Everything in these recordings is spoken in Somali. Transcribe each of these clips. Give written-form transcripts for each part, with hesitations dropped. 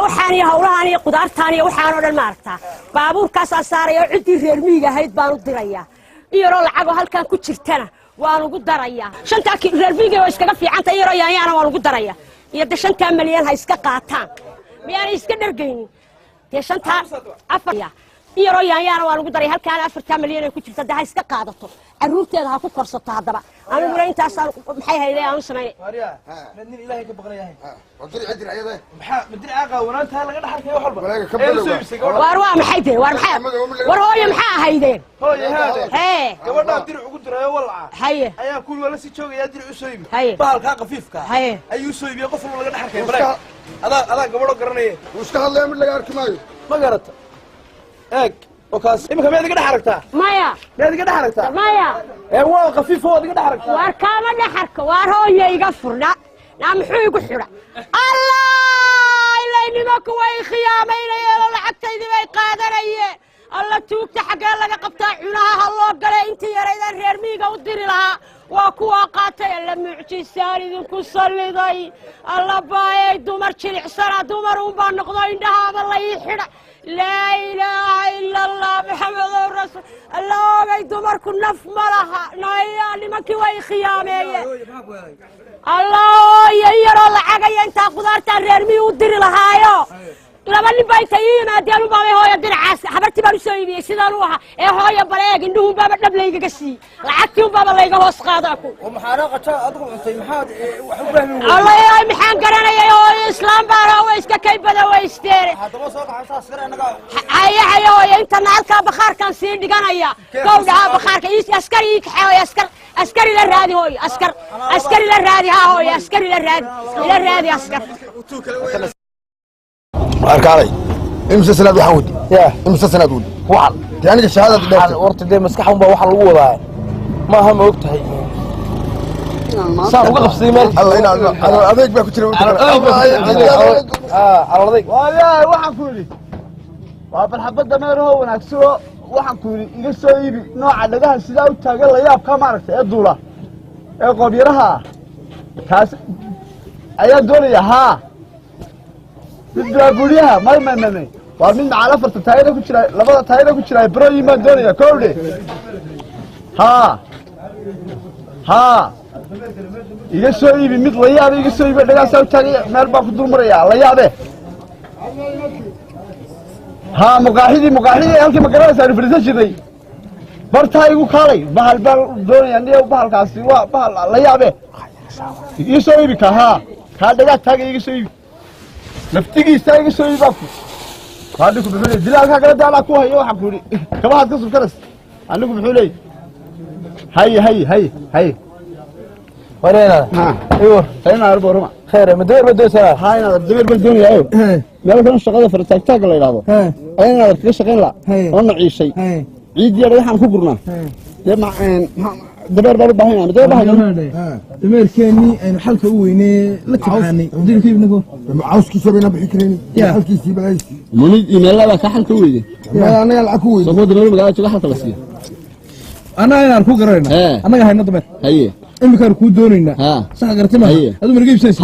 وحاني هولاني قدرتاني وحانو دل ماركتا بابور كاس ساريو عدي رير ميغا هيد بانو ديريا يرو لعغو halkan ku jirtana waanu ugu daraya shanta reer miiga way iskaga fiicanta yaro yaayana waanu ugu daraya iyo 5 milyan ha iska qaataan miyaan iska dhargeyn de shanta afaya yaro yaayana waanu ugu daraya halkan 4 milyan ay ku jirta ha iska qaadato aruurteeda ha ku korsato hadaba anigu intaas maxay hayday aan sameeyay mariya madin ilaahay ka baqnayahay wadri cidri ayada maxaa madin aaqa wanaanta laga dhaxalkay wax walba war waa maxay de war maxay war hooyo maxaa haydeen hooyo haade gabadha dir ugu dirayo walaa haye ayaa ku wala si joogaya dir u soo ibi bahalka qafiifka ayuu soo ibi qof laga dhaxalkay bareeg ada gabadho garanay iska hadlay mid laga arki maayo ma garata eeg وكاس إمك ما يدك دحركتها مايا ما يدك دحركتها مايا هو خفيف هو يدك دحركتها واركامل دحرك وارهو يقفرنا نعم حو يقحرنا الله إلا إني ماكو وي خيامين يا لعبتي ذي ما يقادري الله توك حق الله قبطع عناها الله قال انت يا ريت الرميقه وديري لها وكو قاتل لما عجيسان idinku saliday الله باي دمر جلع سنه دمر وبان نقضي عندها والله يحرق لا اله الا الله محمد رسول الله باي دمر كنف ملها نايا لمكي وي خياميه الله يير لعقي انت قدرت الرمي وديري لهايو لما نبي تيجي ما ديالو بابي هو يدير عاس حبرتي بارو سويبي سيدا لوها إيه هو يبريق إنهم بابا نبليق قسي لعكتهم بابا ليقه هو سقاطكم ومحارقة أدخل أنت محاد وحبه من الله يا محان قرنا يا هو إسلام بارا ويسكا كيف بدا ويستيري هذا ما صوت عن ساسكر أنا قال هيا هو أنت نالك بخار كان سين دقنا يا كودها بخار كيس عسكري يكحوا عسكري للرادي هو عسكري للرادي ها هو عسكري للرادي عسكر أركالي إمسى سناد وحودي إمسى سناد ودي وحل يعني الشهادة وحل ورت دي مسكحهم بوحل الوضع ما هم وقتها صار وقف سيمال الله ينعم أنا أذيك بقى كتير على رضيك ويا وحن كولي وفي الحبة دمير هو ونكسوه وحن كولي يقصوا يبي نوع لقاها سيدا وتاقل لياب كم عرفت الدولة قبيرها كاس أيام دولية ها بدأ ما ومن على فرت تايرة كشري لبضة تايرة كشري إبراهيم ما دنيا كولي ها يجسوي بمثل ليابه يجسوي بدنا سوي تاني مال باخذ مريا ليابه ها مقاهدي هلكي مقرأة سعر فريسة شدي برتاي وكالي بحال دنيا نيو بحال كاسي بحال ليابه يجسوي بك ها دقا تاجي يجسوي نفتيجي يستاهل يسوي باكو هذاكم بحولي دلالك هكذا دلالك كوها يو حكولي كم واحد قصب كرس عندكم بحولي هاي ورينا ايوه هينا أربع رمع خير مدير سنة هاي أنا الدمير بالدنيا أيوه ما كان الشغل في التاك الله يلعبه أنا كيف شغال لا أنا عيش شيء عيد يا ريحان كبرنا جمع دبر بارو بهنا مدير بهنا دمير كاني أنا حلقة ويني لتعني مدير كيف نقول عاوز كيس بينا بحكريني حل كيس بلاش مني إن الله بك حل كويدي أنا العكوي صمود دمير بقى تجاه حل تلسيه أنا أركو قرينا أنا هاي نضمر هي إمك أركو دورينا صح قرتنا هذا من رجيب سنس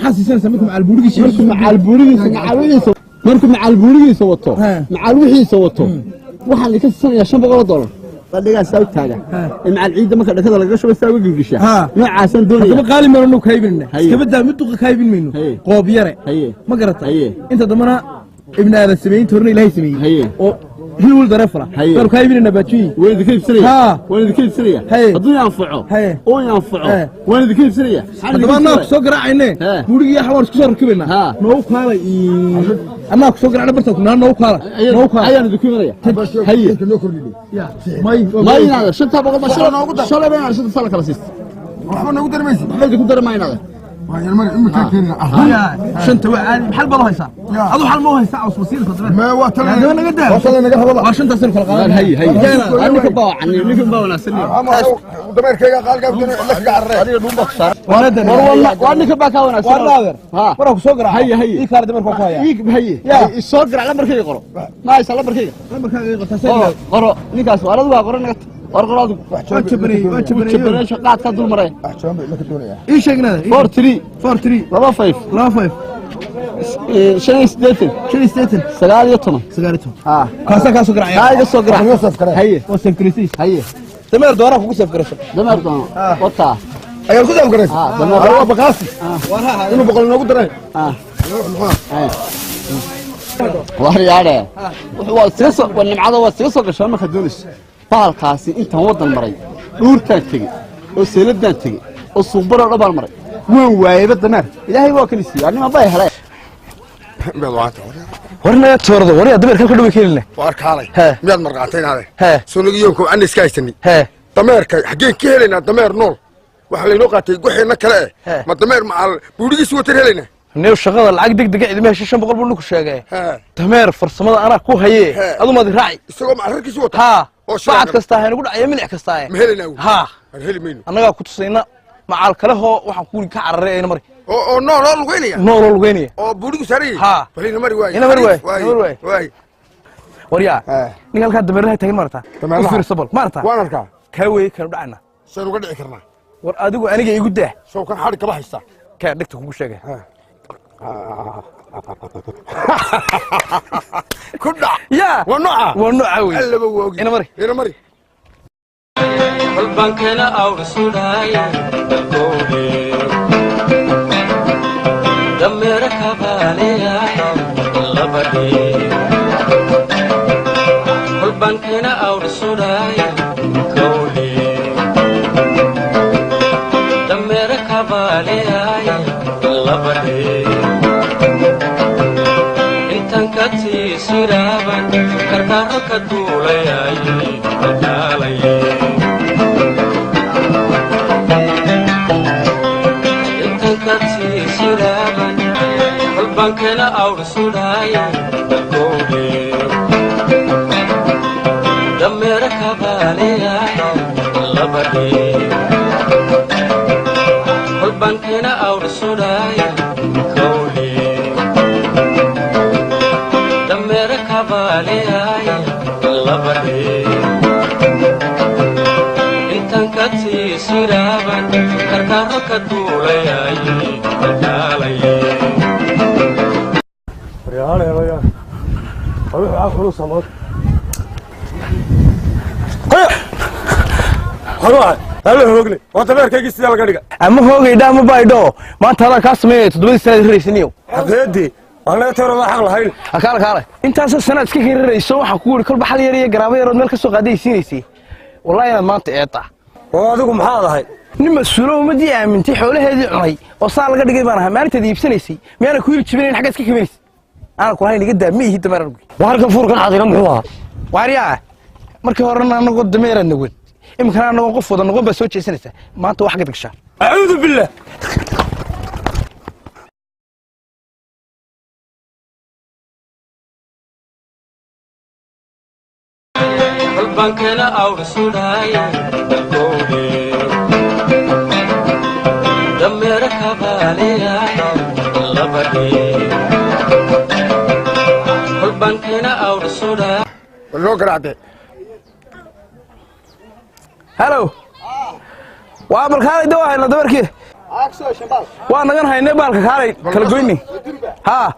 حاسس سنس منكم على البورجي مع البورجي سوته مع الوحي سوته waxaan ka sanaya $500 qadiga sawtaaga in al ciid marka dhakada laga shubo saawi gilgisha noocaas doonaya ma qaali marno kaybinna iska badaa mid uga kaybin mayno qoob yare ma garatay inta damana ibn aada sameeyay torna ilaahay sameeyay oo hilul darafra kar kaybinna baaji way dikayb sariya haduu yanfaco oo yanfaco way dikayb sariya hadaba naag soo garaacayne guriga xawar isku soo rakibina noo kaalay أنا أقصد على برتك نو كارا أيان دكتورية هي ما ينادر شنطة بقول ما شو لا بين عشان تفعل كلاسيست وحنا نقدر ماشي ما نقدر ما ينادر ما يعني ما كنا شنطة وعالي محل بالله يسا هذا حل مو هيسا أو وسيلة ما وصل أنا قدام وصل أنا قهوة والله عشان تصير في القناة هي أنا كباو عني كباو أنا سني دمير كيا قال قبل لك قعرة هذه نوم بخسر والله وأنا كباو كأنا سني والله وراك سوقر هي إيه كار دمير كوكايا هي السوقر على مركي قرو ما يسال مركي قرو قرو نكاس ولا دوا قرو نكت warqalaadu jabnay shaqaad ka dul maray ii sheegna 43 43 25 25 شيء سجارتهم كاسو قرعي هاي سو قرعي هي وسكريسيس هي دمر دوره كوكو سفكرسو دمر دون وطا ايا كوكو سفكرسو دمر هو بقاسي وانا انه بقول نوغو دري وهرياده هو سيسو والنمعده هو سيسو قشان ما خدونس بالكاسي انت ودن مري دورتان تغي oo seeladan tagi oo suuqbaro dhabar maray waan waayay damaar ilaahay waa kaliisi yani ma bay helay ورنا تورده وريا دمر كل كدوي كيلنا واركالي مياد مرقاتين هذا سونغيونكم ان اسكايستني دمرك حقين كيلنا دمر نول waxa la inoo qaatay guxina kale ma dameer macal buurigiis wata helayna neew shaqada lacag degdeg ah ilmaha 500 buu ku sheegay dameer farsamada ana ku haye adu ma diraaci isagoo macarkiis wata ha baad kasta hayna ku dhacay milix kasta ma helayna ha helimayno anaga ku tusayna macal kale ho waxaan ku ka carareeyna mari oo nool lugeynaya nool lugeynaya oo buurigu saray ha balina mari waay ina mari waay wariya nin halka dameeraha tagin marta u fiirsabal marta waan arkaa ka way ka dhacna soo uga dhici karnaa war adigu aniga igu daa soo kan xarig ka baxaysa ka dhigta kugu sheegay كنا يا ونوعه ina mari والبنكنا أو رسولاي دمرك باليا لبدي والبنكنا أو رسولاي كولي دمرك باليا لبدي كتي سيرابا كركارك دولياي دالي انت كتي سيرابا والبنكنا او رسولاي دولي دمرك بالياي لبدي والبنكنا او رسولاي كولي intan ka tiisiraaban karkaaro ka duulayay daalay realeeyo waxa kulu samad halo hoogne wada beerkayga sida laga dhiga ama hoogayda ama baydho maanta la ka sameeyay 7 sano reesiniyo hadeedi أنا ترى ما حق لهين. أكال أنت أساسا سنة كثير رئيس وحكور كل بحال يري جرابي يرد ملك السوق هذه سينيسي والله أنا ما تقطع. وهذاكم حاضر هاي. نما السلو مدي من تي حوله هذه عني وصار لقد جيبانها ما أنت دي بسنيسي ما أنا كويل تشبين حاجات كيف أنا كل هاي جدا ميه تمرن. وهرك فور كان عادي نمحوها. واريا مركب ورنا نقود دمير النقود. يمكن أنا نوقف وده نقود بس وجه سنة ما أنت واحد تكشف. أعوذ بالله. والبنكنا أو رسولاي دمرك باليا لبدي والبنكنا أو رسولاي اللوكر عدي هلو وابل خالي دواء إلا دوركي وانا كان هاي نبالك خالي كلا قويني ها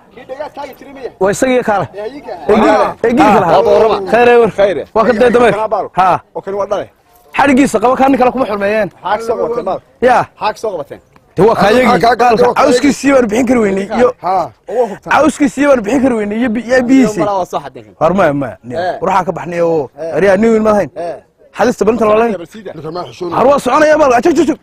ويساقي خالي ايقيك لها خير خير واخد دي دمير ها وكان ودله حرقيسا قبا كان كلا كما حرميين حاك سوقتين مال يا حاك سوقتين هو كايقي عاوسكي سيوان بحين كرويني ها عاوسكي سيوان بحين كرويني يا بيسي والله صح دين هرما ما وروحا كبحني او ريا نيوين ماهين حدثت بنت والله عروس انا يا مال شوف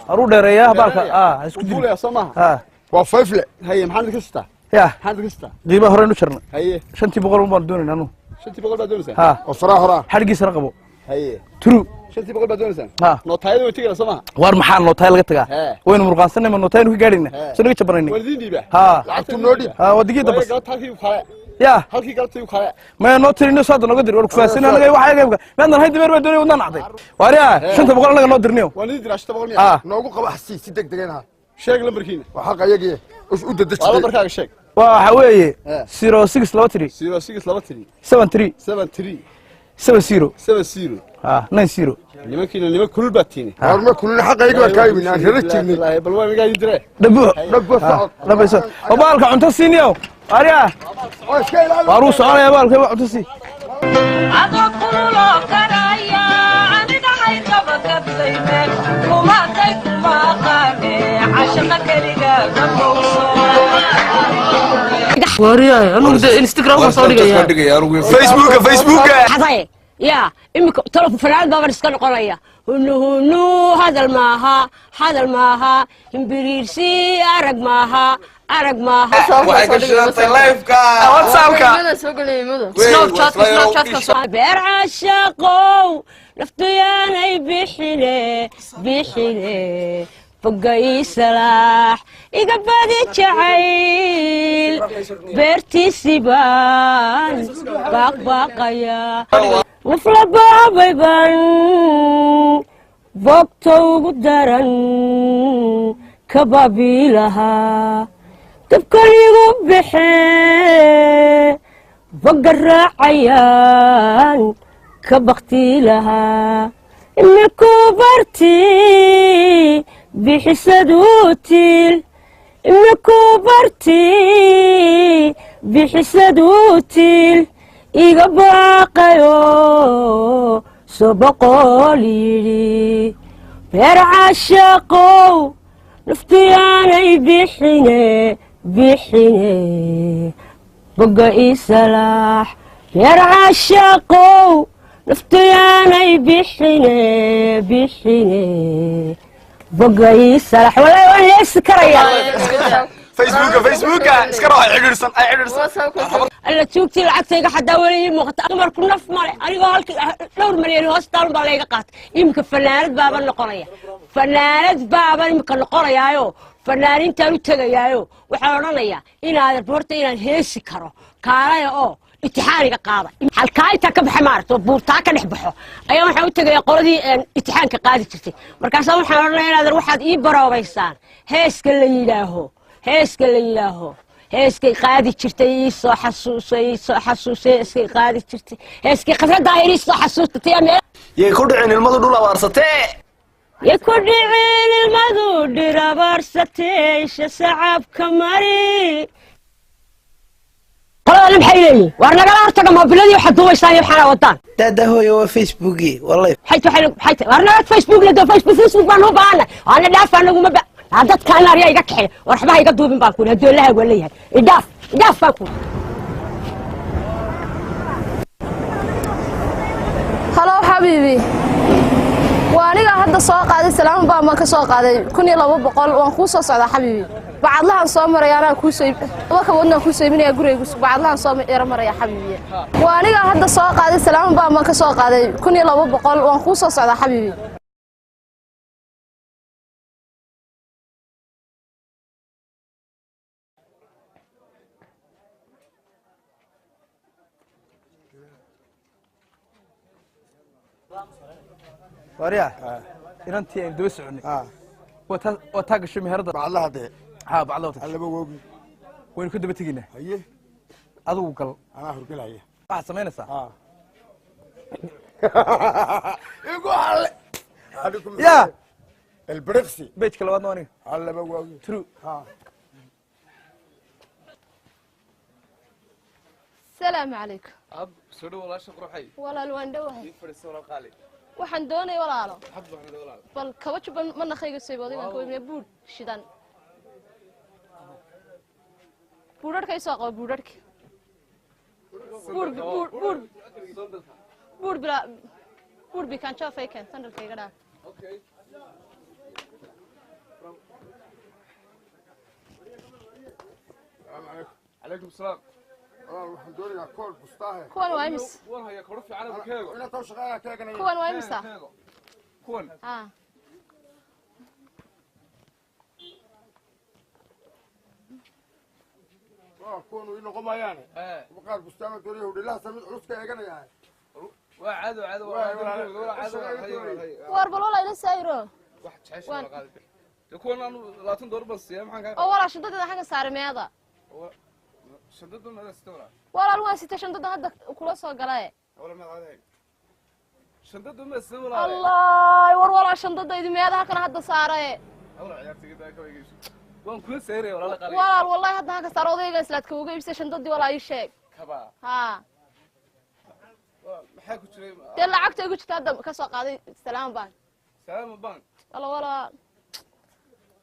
أروح درياه بالك اسكت قول يا سماها وفيفله هي محل كستا يا محل كستا قيمه هورين نشرنا هي شنتي بقول ما دونين انو شنتي بقول بدونسان ها وفراهرا حرقيس رقبو هي ترو شنتي بقول بدونسان ها نوتايد وتيغا سماها وار محل نوتاي لغا تغا وين مرقانسن ما نوتاي نو غادينا سنو جبرني والدين ديبا ها لعبتم نودي ها ودقيقه بس قلتها خاله يا halkii galtay khale ما نوترينو صاد نو غدير وركفاسين انا waxa qayb ma dan haydi meer doonay wadaan nacday wariya 500 anaga noo dirniyo wali dirashta boqol noogu qaba xasi si degdegana sheeg lambarkiina waxa qayagii u dadajay lambarkaaga sheeg waxa weeye 06 23 06 23 73 73 70 70 ها 90 nimankiina nima kulul baatini warma kulina xaqayga waa kaa yimid aan rara jirnay bal waa migaa idire dhabo socod dhabayso baalka cunto siiniyo ariya waru soconaya baalka cunto si adoo kululoo karaya aniga haydaba kadlayme kuma day kuma qaane cashaqa keliga damowso wariya anu Instagram ma soo dhigaya Facebook حضاي يا إمك تلف فلان بابا نسكن قرية هنو هذا الماها إمبريرسي أرق ماها ماذا سوق لي ماذا سناب شات بير عشاقو نفتياني بحلي فقاي سلاح إقبادي جعيل بيرتي سيبان باقيا وفلا بابي بان بوقتو قدران كبابي لها تبكر يقوم بحي بقر عيان كبختي لها إنكو برتي بحسدوتيل إنكو برتي بحسدوتيل إيغا باقيو سبقولي بير عشاقو نفتياني بحيني بقى سلاح بير عشاقو نفتياني بحيني بقى سلاح ولا وانا يسكريا فيسبوك اسكروا عيرسن alla joogtii lacagtayga xadaa weli muuqata amarku naf male anigoo halkii dhowr milyan hoostaan baa layga qaatay imika fanaanad baaba imika noqonayaayo fanaanintaan u tegayaayo waxaan odhanayaa inaad horta inaan heesi karo kaalaya oo imtixaaniga qaada halkaa intaa ka baxa maaragto buurtaa ka dhex baxo ayaa waxaan u tegayaa qoladii imtixaanka qaadi jirtay markaasaa waxaan odhanayaa inaad waxaad ii baroobaysaan heeska la yidhaaho heeskay qaadi jirtay soo xasuusay heeskay qaadi jirtay heeskay qasada ay soo xasuustay yey ku dhicin ilmadu dhul abaarsatee shacab kamari qolada maxay leeyihiin war nagala hortaga moobiladii waxaad duubaysaan iyo waxaana wadaan dada hooyo waa facebooki wallahi waxay war naga facebook baan u baahanay ana dhaaf anaguma ba dadka aan ariya iga kaxay war waxba iga duubin baan ku leeyahay waa leeyahay idaaf baan ku halo habibi waaniga hadda soo qaaday salaam baa ma ka soo qaaday 1200 waan ku soo socdaa habibi bacadlahan soo maray ana ku soo waka wadna ku soo iibinaya guriga bacadlahan soo maraya habibi waaniga hadda soo qaaday salaam baa ma ka soo qaaday 1200 waan ku soo socdaa habibi wariya inantii aan daba soconay waa taa gashay meherada baclaha de baclaha allaba woogi waynu ka daba tegaynaa haye adigu gal anaa hurgalaya waxaad samaynaysaa igu halle ya البريكسي بيتك لوادنا aniga allaba woogi true السلام عليكم أب سوري والله شكرا حي ولا الواندوه يفرس ولا قالي waxaan doonay walaalo حد بحنا ولا bal kaba juban mana khayga seebodigan ka weyn buud shidan buudarka isoo qabo buudarka buud bila buud bi kan jafay kan sandalkayga dhaa okay عليكم السلام waxaan doonayaa kool bustaahe kuwan waa imis kuwan haya koro fiican ama keego ina taw shaqada keeganaya kuwan waa imisa kuwan kuwan uu noqon maayaan qaar bustaama doonaya hudhilaha samid culus ka eeganaya waa caado war bal wala ila sayro wax jecesh wala qaali kuwan aanu $20 bas siyaa maxaan ka oo wala shadada xaga saarmeeda شددنا هذا استورا ولا الوان ستة شندد هذا كله صار قلاه ولا ما هذا shandadu ma soo walaal الله والله شنطتي ميادها كان هذا صاره awra ciyaartiga daa ka waygiisu waan kula seeray walaal qali والله هذا هكا صار odayga islaad ka uga ibsay شنطتي ولا ii sheeg kaba ها maxaa ku jiray dee lacagta igu jirta hadda ka soo qaaday salaam baan salaam baan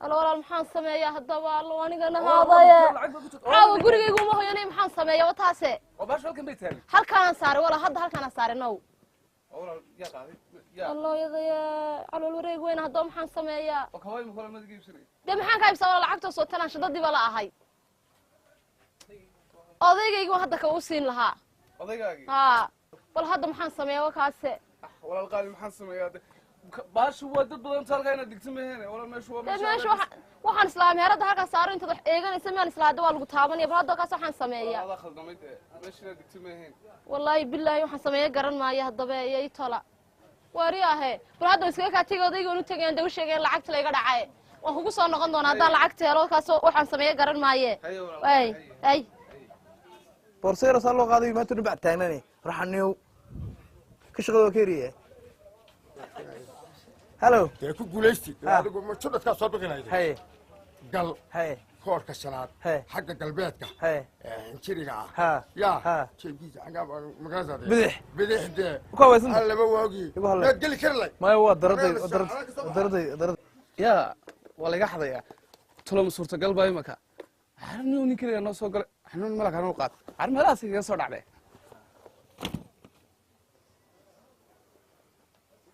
walaal maxaan sameeyaa haddaba allo anigana haadaya caawa gurigaygu ma hoyanay maxaan sameeyaa wataase oo baash halkan bay taagay halkaan saaray wala hadda halkaan saaray now awra yaa qaaday allo yadaya calool wareeg weyn haddaba maxaan sameeyaa oo kaway ma kala madiga ibsanay dee maxaan ka ibsaa wala lacagta soo tanaan shadadii baa la ahay odaygaygu hadda ka u siin lahaa odaygaagi bal hadda maxaan sameeyaa wakaase walaal qaali maxaan sameeyaa baash waa dad badan talka ina digta meeheen walaal meeshu waa meeshu waxaan islaamay herada halka saaro inta wax eeganaysa meel islaada waa lagu taabanaya bal hadda kaas waxaan sameeyaa walaal khaldamay meeshu ina digta meeheen wallahi billahi waxaan sameeyaa garan maayo haddaba ay tola wariyahe bal hadda iskaga ka tagay odayga uu tagay inta uu sheegay lacagta la iga dhacay waan kugu soo noqon doonaa hadda lacagta helo kaas waxaan sameeyaa garan maayo ay borsayra soo loo qaaday ma tuu bacad taagnani raxaniyo ka shaqada kariye hello dee ku guulaysti adigu ma judadka soo bixinayay hay gal hay koorka shanaad xagga galbeedka injiriga ya jeegiisa anga magaasade bidixde ku waysan laba waagi ma gali karlay ma waa daraday ya wala iga xadaya tolo suurta galbay maka arniyo ninkii noo soo galay xanuun malaka noo qaad armadaas iga soo dhacday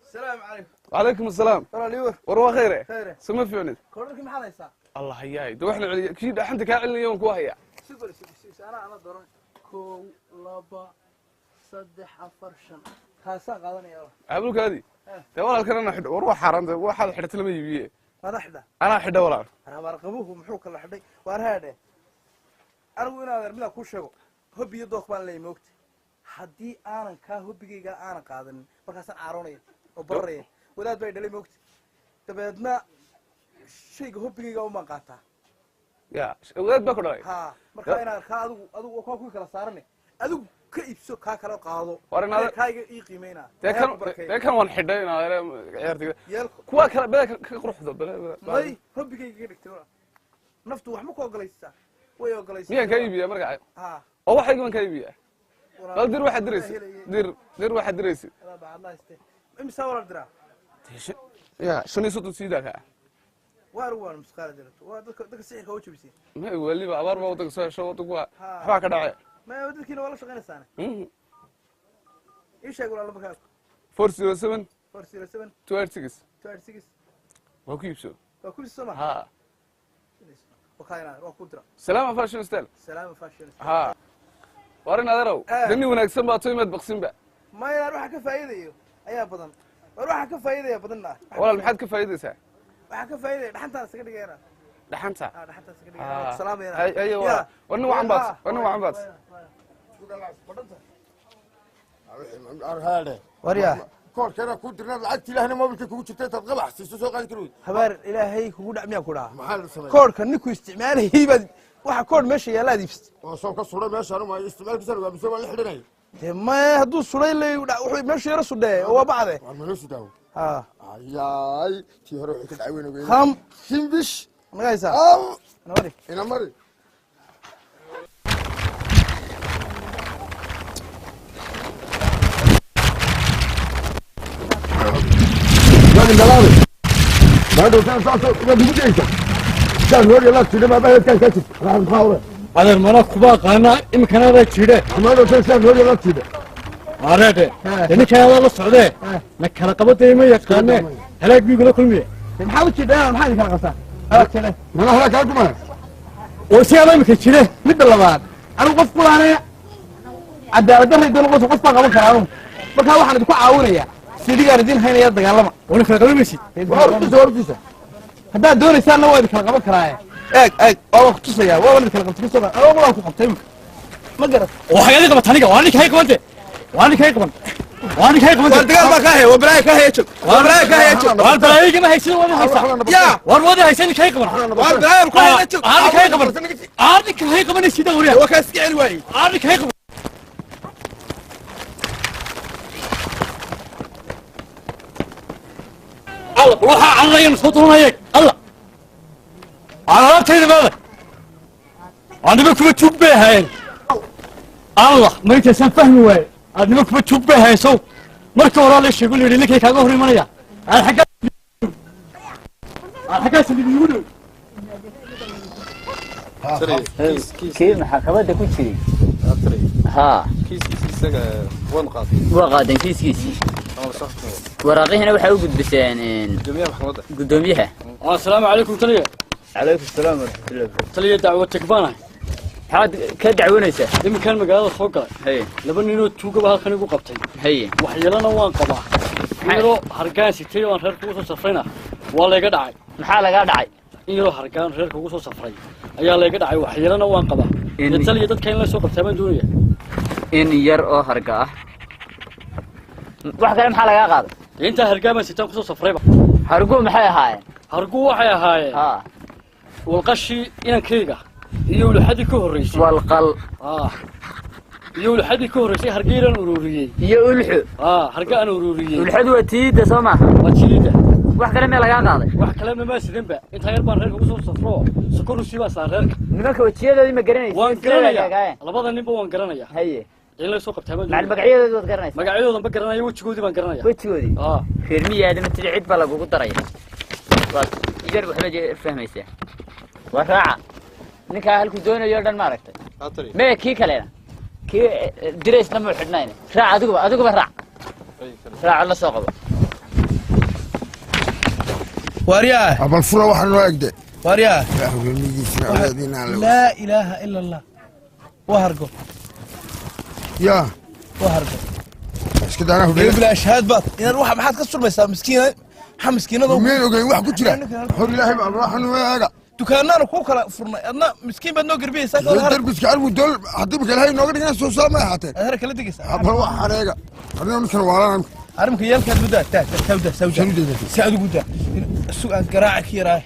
السلام عليكم وعليكم السلام ترى ليور وروا خيره خيره سما فيونid كورك ما حديسا الله هياي دو احنا كي انت كا علي يوم كو هيا سيبر انا دورن كو لبا صدح افرشن خاصه قادنيا عبلك هذه ده والله كان حد وروا حرام واحد حدت لما يبيه هذا حدا انا حدا والله انا مرقبوه محو كلا حدي وار هاده anigu inaad armida ku sheego hobbiyo dook baan leeyahay moogti haddii aanan kaa hobbigayga aanan qaadanin markaasaan caaroonaya oo bararaya wadaad bay dhalay moogti dabeedna shayga hobbigayga uma qaataa ya wadaad baa ku dhalay ha marka inaad kaa adigu waa ku kala saarane adigu ka iibso kaa kala qaado kaaga ii qiimeynaa kan waan xidhay inaad ciyaartiga kuwa kala bada ka quruxdo may hobbigayga ka dhigtay naftu wax ma ku ogolaysaa way ogolaysaa miyaan ka iibiyaa markaa oo waxayga waan ka iibiyaa bal dir waxaad diraysa dir waxaad diraysa imisa wala dira ya shani soo tusiida ka waan musqaal dirto waa dadka sixirka u jabisay ma waliba abaar baa wadada soo hesho wadada waxa ka dhacay ma wadadkiina wala shaqeynaysaa ii sheeg wala markaa 407 407 286 waa ku iibso waa ku iibso ha وكاينا وكودرا سلام فاشن ستيل سلام فاشن ها وارن هذاو دني wanaagsan baa tooyimad baqsin ba ma yaa waxa ka faa'iideeyo ayaa badan waxa ka faa'iideeyo badanna walaal maxaad ka faa'iideysaa waxa ka faa'iideeyo dhaxanta iska dhigayna dhaxanta dhaxanta iska dhigayna salaamayna aywa wana waxan baad arhaade wariya koorkana ku dirnaa lacagtii ilaahna mobilka kugu jirtay tad qabax siiso soo qaadi karo habar ilaahay kugu dhacmiya ku dhaha maxaa la sameeyay koorka ninku isticmaalayay bad waxa koor meesha yaala adibst oo soo ka suray meesha ma isticmaalkiisa waa bisoo la xidhanay ma hadduu suray leey wuxuu meesha yara sudhee oo bacde waa meel sudaaw ha ayaay tii hore wixii ka dhacay weyn kham simbish magaysa nabari ina mari بعد كان صار بديك كان هو يلا تشيله ما بعد كان كاتب راح نحاول هذا المرأة كباق أنا يمكن هذا تشيله ما له كان هو يلا تشيله عرفت لأن كان هذا الصعداء نكنا قبضة ما يقتنع هلاك بيقول كل مية نحاول تشيله نحاول كان قصة هلاك تشيله ما هلاك كمان وسيا ما يمكن تشيله مد الله بعد أنا قف كل أنا عدا ده يدل قص قف قبل كلام بكا واحد يكون عاونية سيدي قاردين هنا يد قالما وأنا في القلب ماشي هذا دوري سنة وايد كان قبل كراي اك او خصوصيا وانا كان قبل خصوصيا انا والله كنت قبطي ما قرت وحاجه دي قبطانيك وانا كاي قبطت وانا كاي قبط والدقال ما كاهي وبراي كاهي يجب وبراي كاهي يجب والبراي ما هيسن وانا هيسن يا والوضع هيسن كاي قبط والبراي كاهي يجب انا كاي قبط انا كاي قبط نسيت اوريا وكاسكي واي انا كاي قبط الله روح الله ينصطون هيك الله على راتي ماذا أنا بكم تشبه هاي الله ما يتسن فهموا أنا بكم تشبه هاي سو مركب ورا ليش يقول لي لك هيك أقهر المريا الحاجات اللي بيقولوا كيف محاكمة كوتشي ها كيس وين قاضي وقاعدين كيس وراقي هنا waxay u gudbiseen gudoomiyaha maxkamadda gudoomiyaha السلام عليكم تليه عليكم السلام ورحمة الله تليه دعوتك بانه حاد كدعونيسه دم كان magaalada soo galay hay laba ninoo tuugaba halkan igu qabtay hay waxyeelana waan qabaa inoo hargaan sitay oo reerka ugu soo safrayna waa laga dhacay maxaa laga dhacay inoo hargaan reerka ugu soo safray ayaa laga dhacay waxyeelana waan qabaa taliye dadka in la soo qabtay baan doonaya in yar oo harga ah wax kale maxaa laga qaaday inta hargaama sitaan ku soo safrayba hargu maxay ahaayeen hargu waxay ahaayeen ha walqashi inankayga iyo lixadii ka horeysay walqal iyo lixadii ka horeysay hargeyran ururiyay iyo ulxu hargaan ururiyay ulxadu waa tiida Soomaa waa tiida wax kale ma laga qaaday wax kale ma sidanba inta yar baan reerka ugu soo safro sokor si baa saareerka nimanka wajiyadoodii ma garanaysid waan garanaya labada ninba waan garanaya haye in la soo qabtay ma magacyadooda waad garanaysaa magacyadooda ma garanaya wajigoodii baan garanaya wajigoodii firmiyaada ma tidcid baa lagu daraya waad igar waxba fahmaysaa waa raaca ninka halku doonayo dhan ma aragtay ma kii kalena kii direysna ma xidhnayna raac adiguba raac la soo qabo واريا أبل فرا واحد راقد واريا لا إله إلا الله وهرقو يا وهرقو بس كده أنا يقول أشهاد بط إذا روح ما حد كسر بس مسكينة مسكينة ذو مين وجاي واحد كتير حر الله يبقى راح إنه دكاننا كوكلا فرنا أنا مسكين بدنا قربيه ساكن الدرب بس كعلم ودول حد بقى هاي نقدر هنا سوسة ما حتى هذا كله دقيس أبل واحد راقد أنا مثل ورانا أنا مخيال كان بدا سودا سعد بدا السوق قراعة كيرا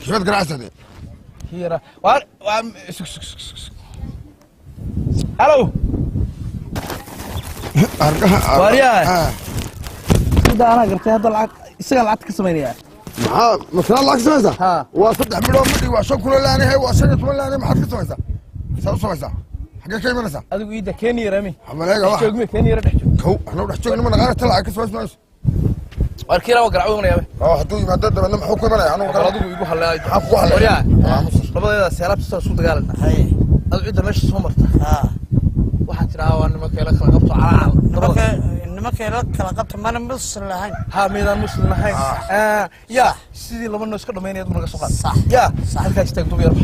شو قراعة هذا كيرا ألو واريا هذا أنا قلت هذا العق يسقى العق كسمينيا مثلا الله كسمينيا ها وصدق مليون مدري وعشان كل اللي أنا هي وعشان ولا أنا ما حد كسمينيا سوسة حاجة كي منسا هذا قيده كيني رمي عملية واحد شوقي كيني رد هو احنا ودح شوقنا من غير طلع كسمينيا واركيرا وقرعونا يا هدو يمدد من حكومة أنا وقرا أدو يقول حلا حقوا حلا واريا لبضي سيارات سود قالنا هاي العيد ماشي سومرت waxaan tiraa waa nimanka ila kala qabto nimanka ila kala qabto mana muslim lahayn ha meedan muslim lahayn ya sidii laba noo iska dhameynayad marka soo qaad ya halkaas taag duub yar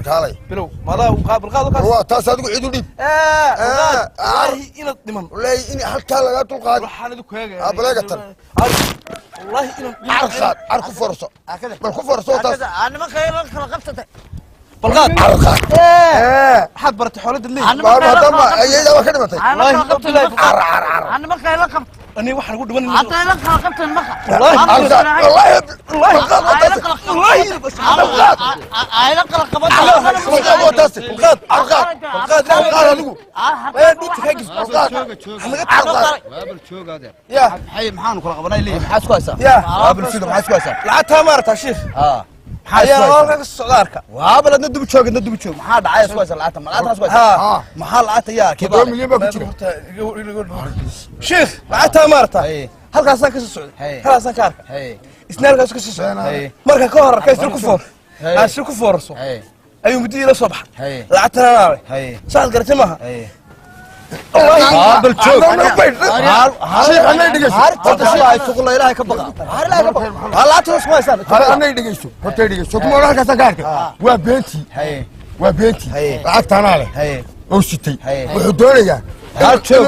kaalay bilow mada qaabil qaado kaas waa taas adigu ciid u dhib wallahi ina dhiman wallahi in halka laga tulqaad waxaan idu kueegay abaleegatan wallahi ina arqad arku forso bal ku forso taas nimanka ila kala qabtay بالغاد حد برت حولد اللي ما دام ايدا waa ka dhimatay والله قبت لا انا ما كان لقب اني waxaan ugu dhiban حتى لقب قبت المخ والله والله اي لقب قبت الغاد adigu وين دي تكاجس الغاد شوق هذا يا حي maxaan kula qabanay leeyahay maxaa isku haysaa يا قابل sida maxaa isku haysaa lacagta maarta shiif حيا والله الصغارك وابل ندب شوق ندب شوق ما حد عايز كويس العتم العتم كويس ما حال العتم يا كده مليون بكتير شيخ العتم مارتا هلكا ساك السعود هلا ساكار اسنان كاس كاس marka ka hor kays ku foor aas ku foorso ayu mudii la subax lacagtana saad gartay maaha قابل شوق شيخ انا دغيسو هاي تقول ilaahay ka baqa ilaahay ka baqa wala toos ma haysan انا دغيسو horta dhigayso kuma halka sagaarka waa beenti lacagtana leh oo sitay wuxuu doonayaa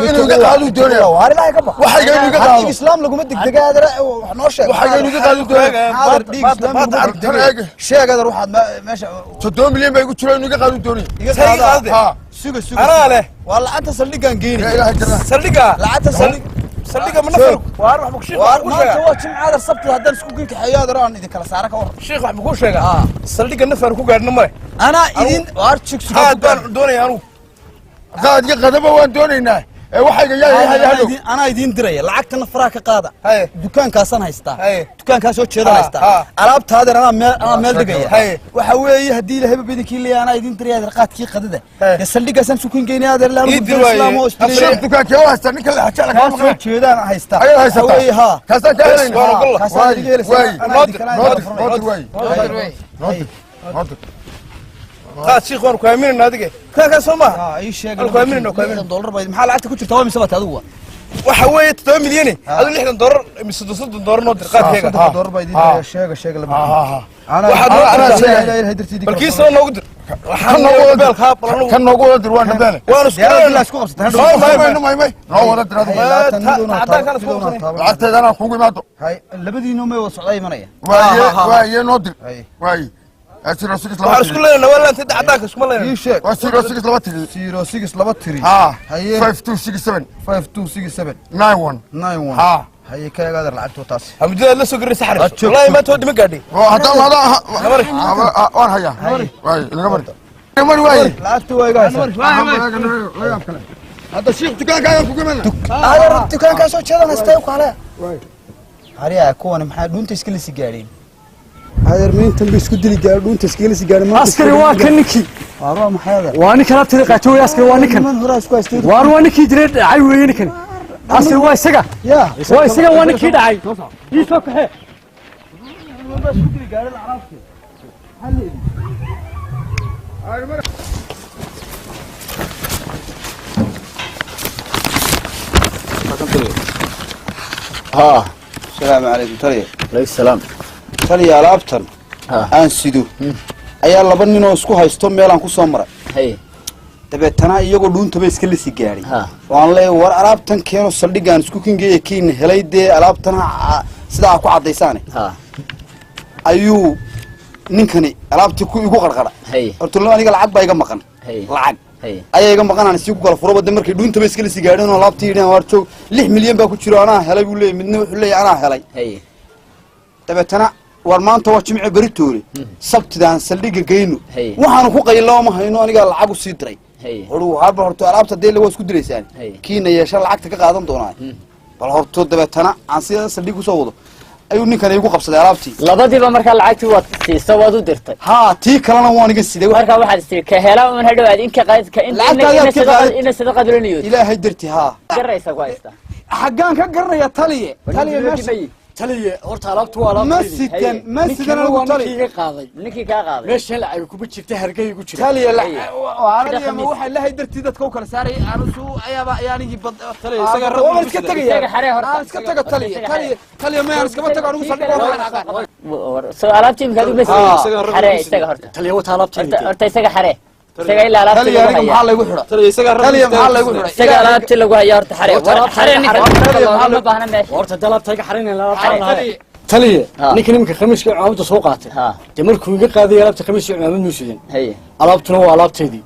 inuu ga qaado doonaya waa ilaahay ka baqa waxa inuu ga qaado islaam laguma degdegaadara wax noo sheeg waxa inuu ga qaado doonaya sheegada ruuxaad meesha 7 milyan bay ku jiraan inuu ga qaado doonaya suga ana leh wala anta saldhigan geeni saldhiga lacagta saldhiga ma nafar waar wax bukshi waar maanta waa jimcaada sabti hadan isku geeyay xayaadara aan idin kala saara ka war sheekh wax buu sheega saldhiga nafar ku gaadhna mare ana idin waar jigsuga baan doonaya anu qaadga qadaba waan doonaynaa waxayga yaa أنا يدين دري لعقت الفراك قاضي دكان كاسن هيستا دكان كاسو جيدا هيستا ألعبت هذا أنا مال دقيقة وحوي هدي له بدك اللي أنا يدين دري هذا رقات كي قدده يسلي قاسن سكون جيني هذا لا الإسلام أشرب دكان كي واستا نكل حكى لك كاسو جيدا أنا هيستا حوي ها كاسن كهلين واي شيخ وان كامين نادقه كان سوما اي شيء كامين دولار بايد maxaa lacagta ku jirta waa misabad adigu waxa weeye 7 milyan adu 60 dollar mise 60 dollar noo dir qaadkeega dollar bayd sheega laba ana balkii soo noogu dir waxaan noogu wada beel qaab kan noogu wada dir waan hadaan waan isku qabsatay noo wada dir lacagteeda ana kugu imaado hay labadiina ma wada socday imanaya waaye noo dir waaye أسير سيكس لباتري. وعرس كلنا ولا أنت عداك إيش مالنا؟ يشك. وأسير سيكس لباتري. سيرو سيكس لباتري. ها. هي. 5267. 5267. 91. 91. ها. هي كذا قادر لعبت وطاس. أبدي لا سوق الرسحر. والله ما تودي مقعدي. هذا وين هيا. واي نمر. نمر واي. لعبت واي قاس. هذا شيء دكان كان فوق منه. هذا دكان كان سو كذا نستيقظ عليه. هريا كون محل دون تشكيل سيجارين. هذا مين تلبي سكدي لي قالون تشكيل سيجارين ما عسكري واكنكي اروا محاذا واني كلا طريقته عسكري واني من هراس كويس واني كي جريد عي وين كان عسكري واي سغا يا واي سغا واني كي دعي يسو كه سكدي قال العربي ها السلام عليكم ترى عليك السلام ترى alaabtan aan sido ayaa laba nin oo isku haysto meel aan ku soo maray hay dabeetana iyagoo dhuuntaba iska la sigaaray waan leeyahay war alaabtan keeno saldhigaan isku kingeeya kiin helay dee alaabtan sidaa ku cadeysaan ayuu ninkani alaabtii ku igu qarqara horta aniga lacag baa iga maqan lacag ayaa iga maqan aan isku kala furo wada markii dhuuntaba iska la sigaareen oo alaabtii yideen war joog 6 milyan baa ku jiro anaa helay buu leeyahay midna wuxuu leeyahay anaa helay dabeetana war maanta waa jimci beritoole sabtidaan saldhiga geyno waxaan ku qaylaa ma hayno aniga lacag u sii diray horo haba horto alaabta deeyle waa isku direysaan kiina yeesha lacagta ka qaadan doonaa bal horto dabeetana aan sida saldhig u soo wado ayuu ninkan igu qabsaday alaabtii labadiiba marka lacagtii waad siisay waad u dirtay ha tii kalena waan iga siday marka waxaad siisay ka helaa un hadhowaad in ka qaad ka in sadaqa dilaniyo ilaahay dirti ha garaysa ku haysta xagaan ka garanaya taliye meesha taliye horta alaabtu waa alaabta masjidan lagu taliye qaaday ninkii ka qaaday meesha la ay ku jirtay hargay ku jira taliye waana ma waxa ilaahay dartii dadka u kala saaray aanu suu ayaaba ayaanigi bad taliye isaga rabo iska tagay xaree horta iska taga taliye ma aan iska taga anigu saldhigo soo alaabtii imkaad u bas xaree isaga horta taliye wata alaabtii horta isaga xaree isaga ila alaabtii lagu haya taliye maxaa lagu xidha isaga alaabtii lagu haya horta xaree xaree ma baahna meesha horta dalabtayga xareen la taliye ninka nimka khamiiska cimaamada soo qaatay de markuu iga qaaday alaabta khamiiska cimaamada nuusideen alaabtuna waa alaabteedii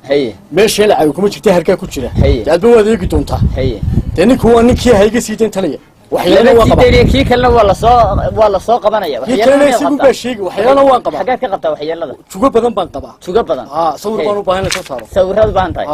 meesha la ay kuma jirtay harkaa ku jira aad baa wadeegi doontaa de ninku waa ninkii hayga siideen taliye waxyaalo waa qabaa kii kalena waa la soo qabanaya waxyaalo isagu ba sheegi waxyaalo waan qabaa xagaad ka qabtaa waxyaalada tuga badan baan qabaa tuga badan sawir baan u baahan la soo saaro sawirada baan tahay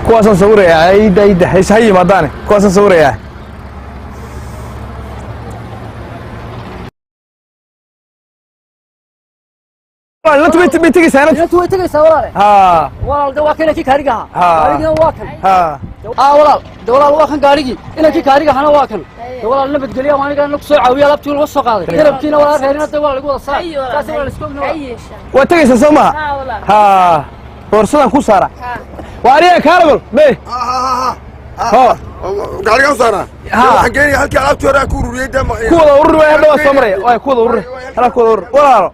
kuwaasan sawiraya ayda haysa yimaadaan kuwaasan sawiraya انت بتيجي سنه انت بتيجي سوالف ها والله ده واكن كي كاريغا كاريغا واكن ها والله ده والله واكن كاريغي الا كي كاريغا انا واكن والله نبد قليا وانا نك سو عاويه لابتي لو سو قاday qalabkiina wala reerina da waa lagu wada saar taas waa la isku ognahay waa tagaysa Soomaa ha borsadan ku saara waariya kaalgol be ha gaarigan saara xageeni halkii alaabtii hore ku ururiyay dama kuwada ururiyay hadda waa samray way kuwada urur hala kuwada urur walaalo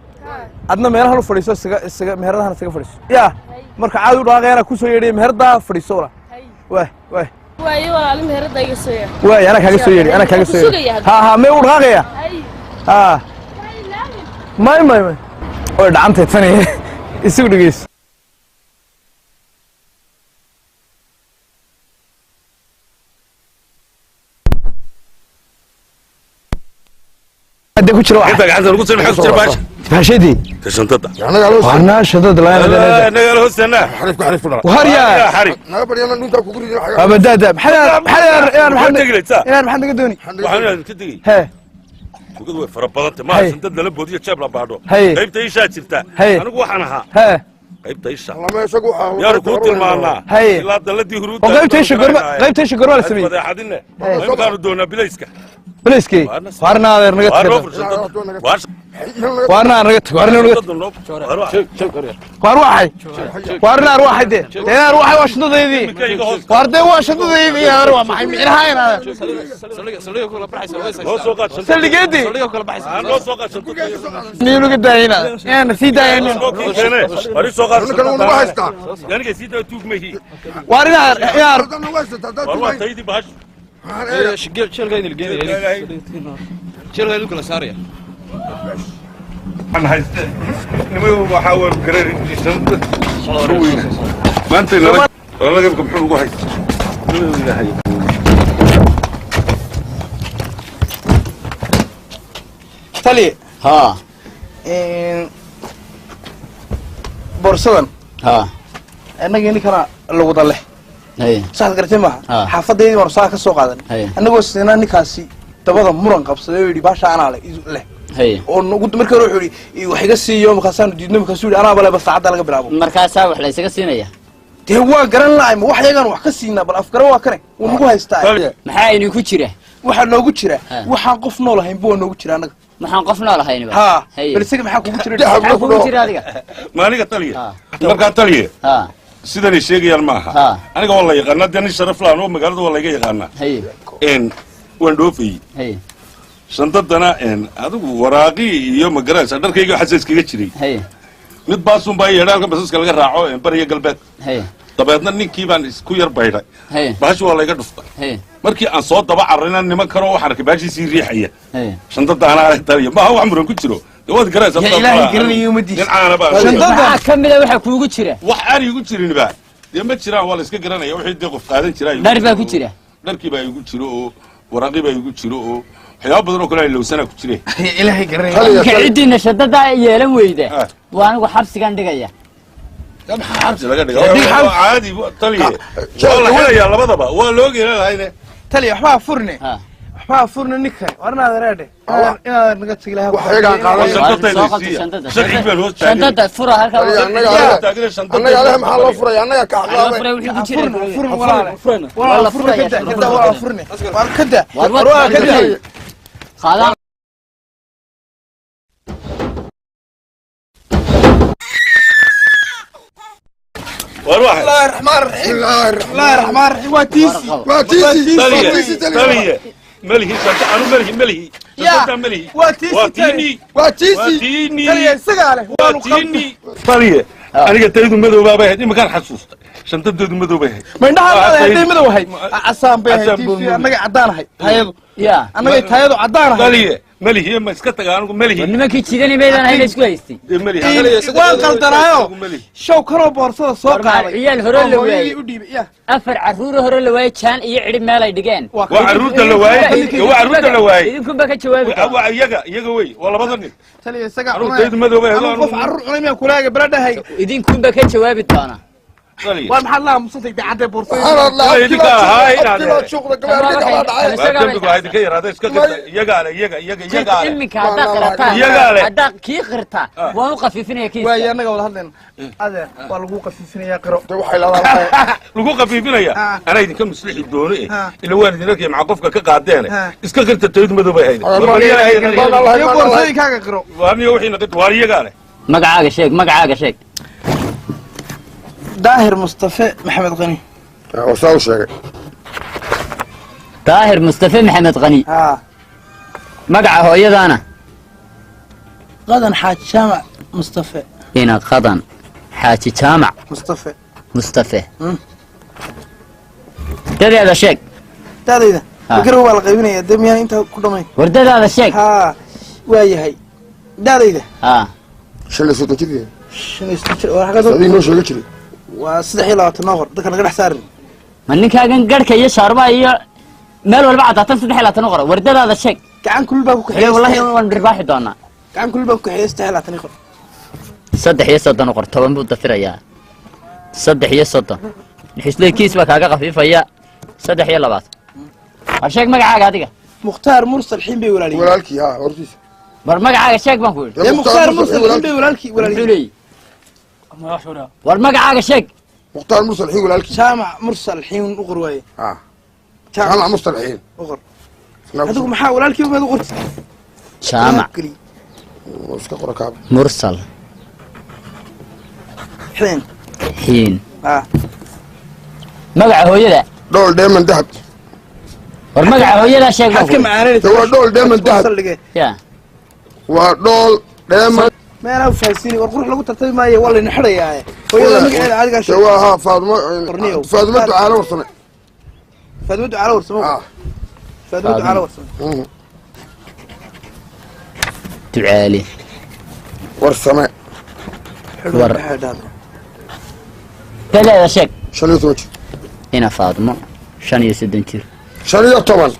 adna meelaha lu fadhiiso isaga meheradahan isaga fadhiiso ya marka caadi u dhaaqayna ku soo yeedhay meherada fadhiiso wala way waayo walaal meherada iga soo yeedhay way ana kaga soo yeedhay ana kaga soo yeedhay ha me u dhaaqaya ha may way dhacantay tani isugu dhigeys هذا كل شيء انت قاعد تقول سمح كل باش ماشيدي كشنطه انا قالوا انا شدد لا انا قالوا استنى حريف حريف وهريا حريف انا بدي انا نونتا كغري ابدا ده بحال يا محمد يا محمد قدوني waxaan ka digay he ugu way farabadanta ma shantada la boodiyo jeeb la baadho qaybta isha jirta anigu waxaan ahaa he qaybta isha lama isagu waxa yar ku tilmaana ilaa daladii huruud qaybta isha gorma la sameeyay fadeexadina ma kaanu doona bilayska bilayski waarna adeer naga waarna naga waarna waxay waarna ruuxay de ina ruuxay waa shadadaydi waarday waa shadadaydi yaa ruux maxay micnahaayna saligeedi niinu gadaayina ina si daayina ari soo qaad kan uu haystaa yani si daa tuug mehi waarna yaar waa taydi baash شيلغاين الجيني شيلغاين كل ساريا أنا هاي نمو بحاول كرر جسم روي ما أنت لا والله جبكم حلو هاي تالي ها بورصدن ها أنا جيني كنا لو ضله saad gartay ma xaafadaydi war saa ka soo qaadan anagoo sidana ninkaasi dabada muran qabsaday oo yiri baasha ana leh oo ugu markii hore wuxuu yiri wax iga siiyo markaasaan diidnay markaasuu yiri anaa bale bas saacada laga bilaabo markaasaa wax la isaga siinaya dee waa garan lahay ma wax yagan wax ka siinaa bal afkara waa kane uu nagu haystaa maxaa inuu ku jira waxa noogu jira waxaan qof nool ahayn buu noogu jira anaga maxaan qof nool ahayn ha bal isaga maxaa kugu jira maxaa kugu jira adiga maaliga taliye markaa taliye sidan ay sheegayaan ma aha aniga waa la yaqaanaa dani sharaf laan oo magaalada waa laga yaqaanaa waan dhoofay shandadana adigu waraaqi iyo magaraysa dharkayga xasaaskiga jiray mid baasun baa yeedhalka basaska laga raaco bariga galbeed dabeedna ninkii baan isku yar baydhay baashi waa layga dhuftay markii aan soo daba carrayna niman kale oo arkay baashiisii riixaya shandada anaa taliya maaha wax muran ku jiro waad garaysaa ilaahay garanayo umadiisa shandada kamida waxa kuugu jira wax aan igu jirin ba dee ma jiraan waa la iska garanaya wixii dee qof qaadan jiray dhar baa ku jira dharkii baa igu jiro oo waraaqii baa igu jiro oo waxyaabo badan oo kale ay lowsana ku jireen ilaahay garanayo cidina shandada yeelan weyda waa anigu xabsigan dhigaya maxaa xabsi laga dhigaa caadi taliye waa la helayaa labadaba waa loo geelahayne taliye waxbaa furne waxbaa furne ninkan warna adeerade inaad naga tagi lahaa wax yaga qaadan shandada fura halka annaga leh maxaa loo furay annaga ka fura wixii ku jira furne wala furne wala furne war kada war kada qaadaan والواحد الله الرحمن الرحيم الله الرحمن الرحيم واتيسي تالية ملهي أنا ملهي يا واتيسي تالية سقالة تالية أنا قلت لهم ماذا بابا هدي ما كان حسوست شنطة ماذا بابا ما عندها هدي ماذا هاي عسام بيه أنا عدان هاي هايدو يا أنا قلت هايدو عدان هاي تالية ملهي ما سكت أنا ملهي إنما كيتشيدني بيدان هاي نسكو هيستي ملهي وين قلتنايو شو كانوا بورصة سوق يا الهرول اللواي أفر عرور هرول اللواي كان يعرف ما لا يدقان وعرور اللواي وعرور اللواي إذا كنت بقى جوابي يجا وي والله بدني تلي سجع عرور ماذا بابا أنا قف عرور أنا ما كلاجة بلده هاي إذا كنت بقى جوابي تانا والمحل الله مصطفى بعد بورصة سبحان الله هاي هذا شغل كبير هذا يجا علمك هذا كي قرتا ووقف فينا كيس ويا أنا قول هذا هذا والوقف فينا يا قرو الوقوف فينا يا أنا إذا كان مسلح الدوري اللي هو هناك مع قفك كقعدين إسكاكرت التويد مذوبة هيدا يقول زي كذا قرو وهم يوحي نقط واريا قاله مقعاق شيك داهر مصطفى محمد غني وصاو شيء داهر مصطفى محمد غني مقعه هو يدانا غدا حاج شامع مصطفى هنا غدا حاج شامع مصطفى تدري هذا شيك تدري فكره هو القيبين يا دميا انت كدمي ورد هذا الشيك واي هي داريده شل صوته كذا شنو يستشير وحاجه هذه نو شو كذا وصدحي لا تنور دكنا قد حسارن من كاغن غدك يا شاربا يا مeel walba cadaatan 3 ورد هذا الشيك gacan kulul baa ku kaxeeyay wallahi waan dhirbaaxi doonaa gacan kulul baa ku kaxeeyay istahla tani qor 3 iyo 30 qor 10 buu dafirayaa 3 iyo 30 xislee kiis baa kaaga qafiifaya 3 iyo 20 war sheeg magacaaga adiga mukhtaar mursal xiin bay walaalkii ha hortiisa war magacaaga sheeg baan ku yiri ya mukhtaar mursal xiin bay walaalkii war magacaaga sheeg mukhtaar mursal xiin walaalkii jaamac mursal xiin u qor waaye ha jaamac mursal xiin u qor adigu maxaa walaalkii umaad u qortay jaamac iska qora kaab mursal xiin magaca hooyada dhool dheeman dahab war magaca hooyada sheeg baan ka macaanay waa dhool dheeman dahab ya waa dhool dheeman meena u faasini war qurux lagu tartay maayo wala in xirayaa hooyada magaceeda adiga sheeg waa ha faadmo ducaalo warsame faadmo ducaalo warsame faadmo ducaalo warsame ducaali warsame war تلا شك شنو توجه هنا فاطمة شن يسدنتير شنو طبعا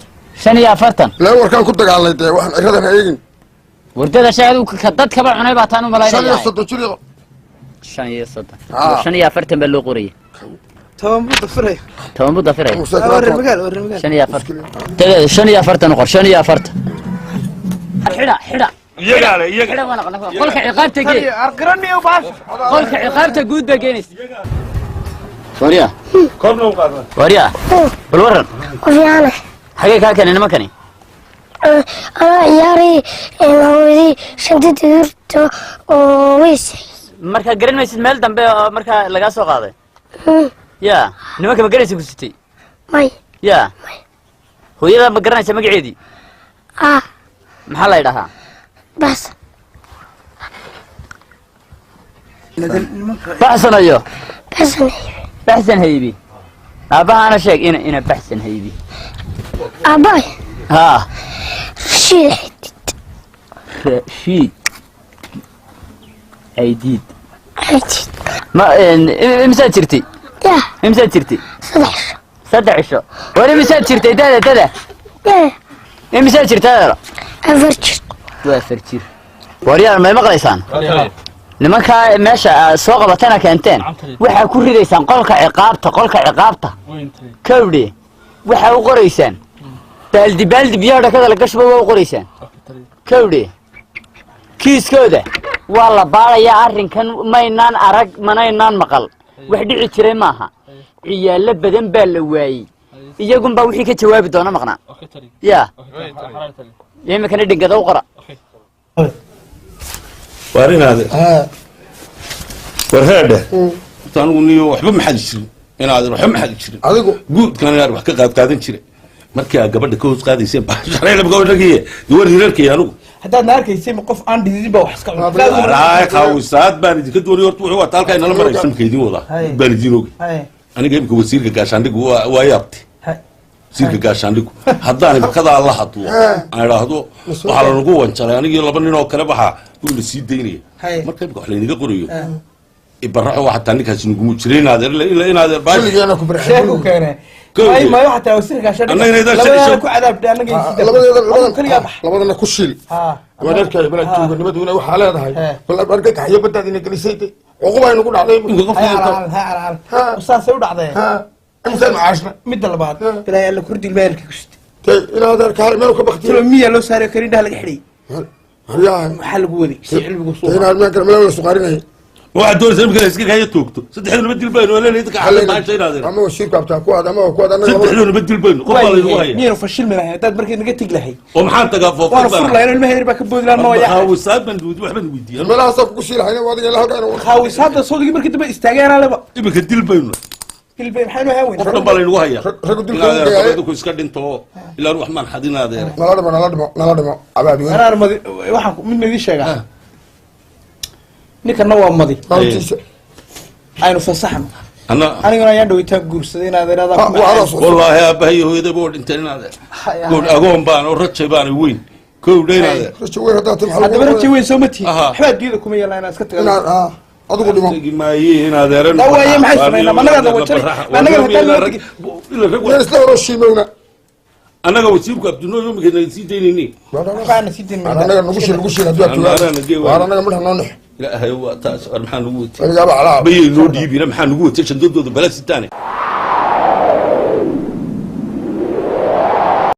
شن يا فرتن لا وركان كنت قال لي ده واحد اخذنا هيجن وردة شاهد كدت كبر عناي بعتانو ملاي شن يسدنتير شن يسدن شن يا فرتن بلو قرية تمام بضفره تمام بضفره ورمقال شن يا فرتن تلا شن يا فرتن قر شن يا فرتن حدا حدا وانا قلك عقابتك ارقرني وباش قلك عقابتك جود بجينيس وريا كورنا وقاعد وريا بالورن وفيانا حقيقة كان أنا مكاني أنا عياري هودي شدت دورته ويس مركا قرن ما يصير مال دم مركا لقاسو قاضي يا نمك ما قرن سكستي ماي يا هو يلا ما قرن سمك عيدي محل يدها بس بحسن أيوه بحسن بحسن هيبي أبا أنا شيك إنا بحسن هيبي أباي ها رشيد رشيد عيديد عيديد ما إمسا ترتي يا إمسا ترتي 11 ولا إمسا ترتي ده يا إمسا ترتي هذا أفرجر وريال ما مقليسان nimanka meesha soo qabatana keenteen waxa ku ridaysaan qolka ciqaabta kawdhi waxa u qoraysaan baldi biyo dhakada la gashbo waa u qoraysaan kawdhi kiiskooda waa la baarayaa arrinkan maynaan arag manaynaan maqal wax dhici jiray maaha ciyaalo badan baa la waayay iyagun baa wixii ka jawaabi doona maqnaa ya imikana dhigada u qora وارينا ورهاده تانو نيو waxba ma xad jirin inaad waxba ma xad jirin adigu guud kan yar wax ka qaadan jiray markii aad gabadha ka hoos qaadaysay baxsharay la gabadha giye duwar hirarkii anigu hadda naarkaysay qof aan dhidin ba wax iska raay qawsaad baan idinka doonay horta wuxuu waa talka inala maraysan keedin wada baan idin ogi aniga imka wasiirka gaashaandhigu waa yaabtay wasiirka gaashaandhigu haddaan kada la hadlo aan raahdo waxa la nagu wanjalay aniga laba nin oo kale baxa uu la sii deynay marka imka wax la inaga qorayo ibaraxo waxa tanikaas nagu jireen inaad baashi ku sheeko keenay ay ma waxa taa wasiirka gaashaandhigu labada ku cadaabtay anaga labadana ku shil wadarka bala jooganimaduna waxa leedahay bal arka taxyo badadina galisay ugu bay nagu dhacday saasay u dhacday insan maashna mid labaad ilaa yalla kurdi meelka ku shitay ilaa darka meel ka baqtay miya loo saaray karin laga xidhay yaa waxa lagu wadi si cilmigu soo inaan ma kala meel la suqarinay waxa doonaysa imka iska kaya toogto saddexduna badil bayno wala leeyahay ka xalay ma sheeynaaday ama wasiir kabta ku adama ku adana saddexduna badil bayno qof baa lagu haya niyo fashil ma lahayd dad markay naga tag lahay oo maxaan tagaa fooqo baa fur lahayn ilmaheer baa ka boodlaan ma yaa khaawisaad ban waxban weydiiyay meelaha saf ku shiilahayna wadiga la halkaan khaawisaada soodigi markii daba istaageen laba imka dil bayno dilbay maxaynu haaween qofna baa lagu haya rag dilka ku iska dhinto ilaa wax maan xadinaadeer nala dhimo abaabi anaa waxaan mid idin sheegaa ninkana waa madi aynu fasaxno aniguna ayaan dhawitaan guursaday inaad wallaahi aabbahay hooyada boo dhinteen inaad goor agoon baan oo rajay baan weyn kowdhaynaade haddaba rajay weyn soo ma tihin waxbaa diida kuma yeelaa inaad iska tagado adigu dhimo maaye inaad eeran waaye maxay sameynaa managa la wajay managa hataa isla horo shiimowna annaga wasiirku abdunoo yoomigeena sii daynayni waxaana sii dayn annaga nugu shil hadduu atugaa waar annaga midha noo nex ilaahay waa taas maxaa nugu watay bayay noo dhiibina maxaa nugu watay shandadooda bala sitaane